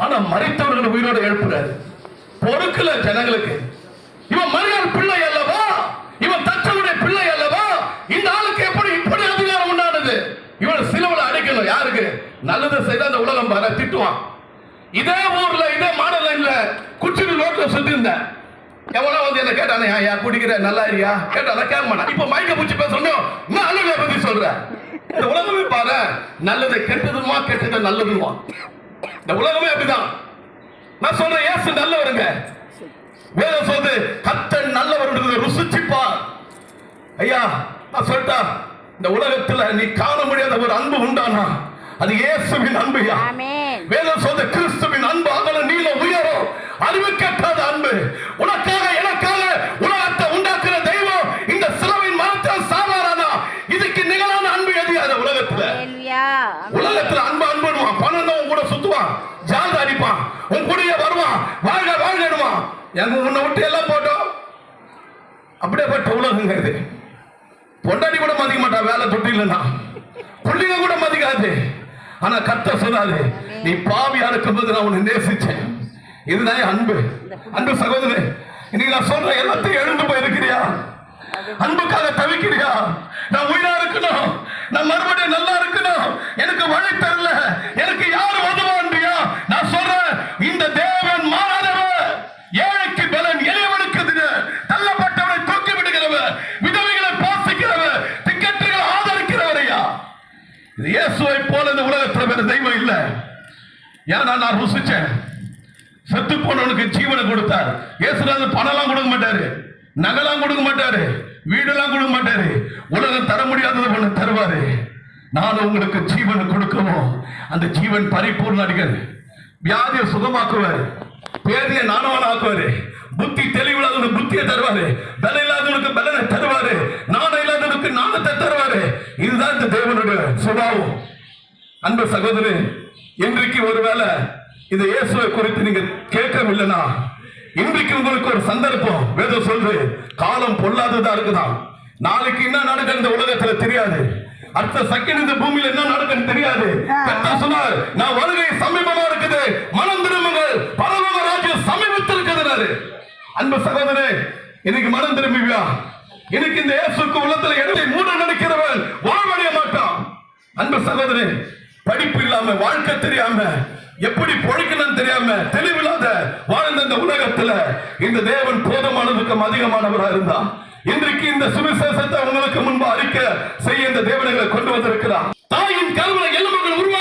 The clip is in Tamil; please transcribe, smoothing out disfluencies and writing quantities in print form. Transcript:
ஆனா மரித்தவர்கள் உயிரோடு எழுப்புறாரு. பொறுக்கல ஜனங்களுக்கு. இவன் மரியாள் பிள்ளை அல்லவா, இவன் தச்சனுடைய பிள்ளை அல்லவா, இந்த ஆளுக்கு எப்படி இப்படி அதிகாரம் உண்டானது? இவன் சிலுவையில் அடைக்கணும். யாருக்கு? நல்லது செய்த அந்த உலகம் பாரு திட்டுவான். இதே ஊர்ல இதே மாடல்ல குச்சிட்டு ரோட்ல சுத்தி இருந்தேன். எவ்வளவு வந்து என்ன கேட்டானே, ஐயா குடிக்கிற நல்லா இருக்கியா கேட்டானா கேட்க மாட்டான். இப்ப மயக்க பூச்சி பேசணும், நான் அழுகை பத்தி சொல்றேன். இந்த உலகமே பாரு, நல்லது கெட்டதுமா கெட்டது நல்லதுமா. இந்த உலகமே அப்படிதான். நான் சொல்றேன், ஏசு நல்லவருங்க. வேதம் சொல்லுது கர்த்தர் நல்லவர் ருசிச்சுப்பா. ஐயா நான் சொல்லிட்டா, இந்த உலகத்துல நீ காண முடியாத ஒரு அன்பு உண்டானா அது இயேசுவின் அன்புயா. வேதம் சொல்லுது கிறிஸ்துவின் அன்பு அகல நீள உயரம் அறிவு கட்டாத அன்பு. உனக்காக எனக்காக உலகத்தை உண்டாக்குற தெய்வம் இந்த சிலுவையின் மரத்தில் சாவாரானா இதுக்கு நிகழான அன்பு எது அந்த உலகத்துல? உலகத்துல அன்பு அன்புடுவான், பணம் கூட சுத்துவான், ஜால் அடிப்பான், உன் கூடயே வருவான், வாழ்க வாழ்கிடுவான். எங்க உன்னை விட்டு எல்லாம் போட்டோம். அப்படியேப்பட்ட உலகங்க இது. பொண்டாடி கூட மதிக்க மாட்டா, வேலை தொட்டி இல்லைன்னா புள்ளிங்க கூட மதிக்காது. ஆனா கர்த்தர் சொன்னாரு, நீ பாவியா இருக்கும்போது நான் உன்னை நேசிச்சேன். இதுதான் அன்பு. அன்பு சகோதரே, இன்னைக்கு நான் சொல்றேன், எல்லாத்தையும் எழுந்து போயிருக்கிறியா? அன்புக்காக தவிக்கிறியா? நான் உயிரா இருக்கணும், நான் மறுபடியும் நல்லா இருக்கணும், எனக்கு வழி தரல, எனக்கு யாரு உதவான்றியா? நான் சொல்றேன், இந்த தேவன் மாறாதவர், ஏழைக்கு பலன், எளியவனுக்கு தள்ளப்பட்டவனை தூக்கி விடுகிறவர், விதவைகளை பாசிக்கிறவர், திக்கட்டுகளை ஆதரிக்கிறவரையா. இயேசுவை போல இந்த உலகத்தில் வேற தெய்வம் இல்லை. ஏன்னா நான் ருசிச்சேன். செத்து போனவனுக்கு ஜீவனை கொடுத்தார். இயேசுநாதர் பணம்லாம் கொடுக்க மாட்டாரு, நகைலாம் கொடுக்க மாட்டாரு, வீடெல்லாம் கொடுக்க மாட்டாரு. உலகம் தர முடியாதது ஒண்ணு தருவாரு. நான் உங்களுக்கு ஜீவனை கொடுக்கவும் அந்த ஜீவன் பரிபூர்ண அடிகள். வியாதியை சுகமாக்குவாரு, பேதியை நானவன் ஆக்குவாரு, புத்தி தெளிவில்லாதவனுக்கு புத்தியை தருவாரு, பலம் இல்லாதவனுக்கு பலனை தருவாரு, நாணம் இல்லாதவனுக்கு நாணத்தை தருவாரு. இதுதான் இந்த தேவனுடைய சுபாவம். அன்பு சகோதரி, இன்றைக்கு ஒருவேளை இந்த இயேசுவை குறித்து நீங்க கேட்கவில்லைனா, இன்றைக்கு உங்களுக்கு ஒரு சந்தர்ப்பம். வேதம் சொல்றது காலம் பொல்லாததா இருக்குதான். நாளைக்கு என்ன நடக்கும் இந்த உலகத்துல தெரியாது. அடுத்த செகண்ட் இந்த பூமியில என்ன நடக்கும் தெரியாது. கர்த்தர் சொன்னார், நான் வருகை சமீபமா இருக்குது, மனம் திரும்புங்கள், பரலோக ராஜ்யம் சமீபத்தில் இருக்கிறது. அன்பு சகோதரே, இன்னைக்கு மனம் திரும்பியா? இன்னைக்கு இந்த இயேசுக்கு உள்ளத்துல இடத்தை மூட நினைக்கிறவன் வாழ்வடைய மாட்டான். அன்பு சகோதரே, படிப்பு இல்லாம, வாழ்க்கை தெரியாம, எப்படி பொழைக்கணும் தெரியாம, தெளிவில்லாத வாழ்ந்த இந்த உலகத்துல இந்த தேவன் போதுமானதுக்கும் அதிகமானவராக இருந்தா இன்றைக்கு இந்த சுவிசேஷத்தை உங்களுக்கு முன்பு அறிக்கை செய்ய இந்த தேவனை கொண்டு வந்திருக்கிறார். தாயின் கருவில எலும்புகள் உருவா